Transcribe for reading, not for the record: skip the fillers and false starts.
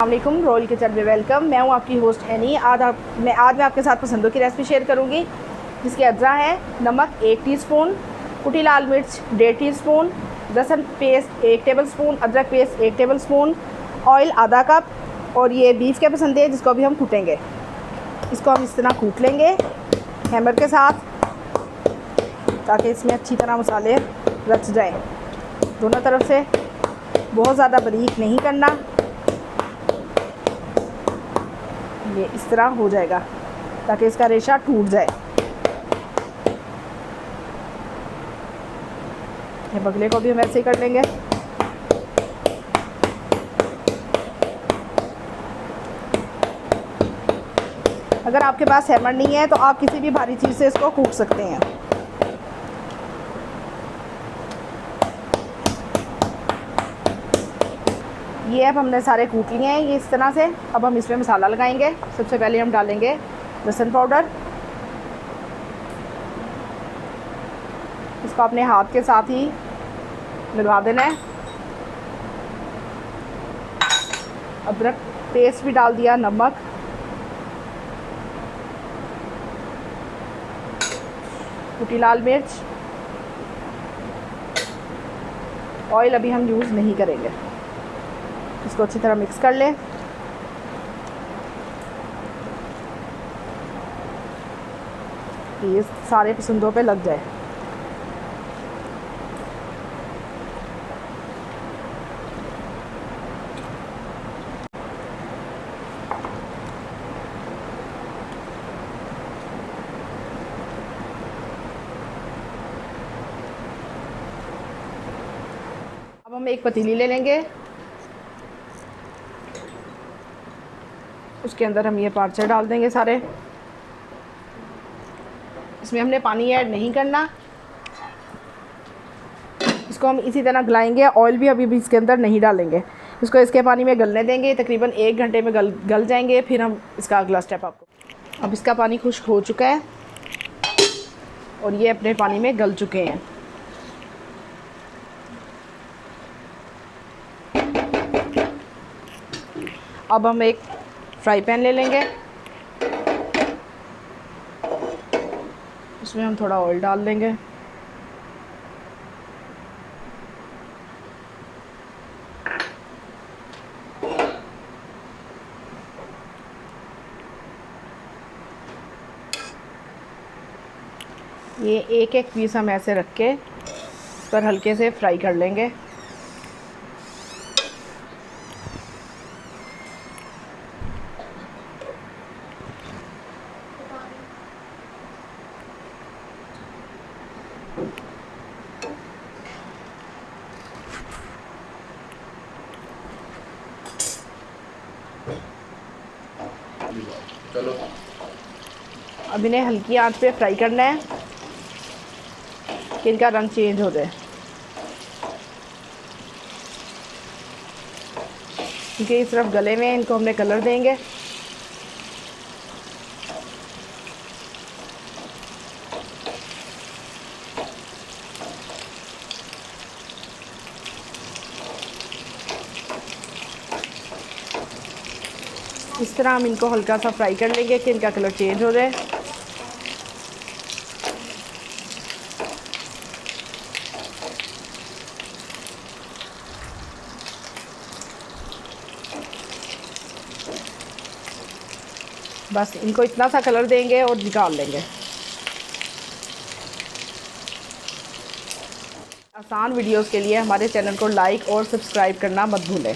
अस्सलामुअलैकुम, royal kitchen में welcome. मैं हूँ आपकी होस्ट हैनी। मैं आपके साथ पसंदों की रेसिपी शेयर करूँगी, जिसके अज्जा है नमक 1 टीस्पून, कुटी लाल मिर्च 1.5 टीस्पून, लहसुन पेस्ट 1 टेबलस्पून, अदरक पेस्ट 1 टेबलस्पून, ऑयल आधा कप, और ये बीफ के पसंद है जिसको अभी हम कूटेंगे। इसको हम इस तरह कूट लेंगे हैमर के साथ, ताकि इसमें अच्छी तरह मसाले रच जाएँ दोनों तरफ से। बहुत ज़्यादा बारीक नहीं करना, ये इस तरह हो जाएगा ताकि इसका रेशा टूट जाए। ये बगले को भी हम ऐसे ही कर लेंगे। अगर आपके पास हैमर नहीं है तो आप किसी भी भारी चीज़ से इसको कूट सकते हैं। ये अब हमने सारे कूट लिए हैं ये इस तरह से। अब हम इसमें मसाला लगाएंगे। सबसे पहले हम डालेंगे लहसुन पाउडर। इसको अपने हाथ के साथ ही मिलवा देना है। अदरक पेस्ट भी डाल दिया, नमक, कुटी लाल मिर्च, ऑयल अभी हम यूज़ नहीं करेंगे। इसको अच्छी तरह मिक्स कर लें। ये सारे पसंदों पे लग जाए। अब हम एक पतीली ले लेंगे, उसके अंदर हम ये पार्चर डाल देंगे सारे। इसमें हमने पानी ऐड नहीं करना, इसको हम इसी तरह गलाएंगे। ऑयल भी अभी इसके अंदर नहीं डालेंगे। इसको इसके पानी में गलने देंगे। तकरीबन 1 घंटे में गल जाएंगे। फिर हम इसका अगला स्टेप आपको। अब इसका पानी खुश्क हो चुका है और ये अपने पानी में गल चुके हैं। अब हम एक फ्राई पैन ले लेंगे, उसमें हम थोड़ा ऑयल डाल देंगे। ये एक पीस हम ऐसे रख के इस पर हल्के से फ्राई कर लेंगे। चलो अब इन्हें हल्की आंच पे फ्राई करना है कि इनका रंग चेंज हो जाए, क्योंकि इस तरफ गले में इनको हमने कलर देंगे। इस तरह हम इनको हल्का सा फ्राई कर लेंगे कि इनका कलर चेंज हो जाए। बस इनको इतना सा कलर देंगे और निकाल लेंगे। आसान वीडियोस के लिए हमारे चैनल को लाइक और सब्सक्राइब करना मत भूलें।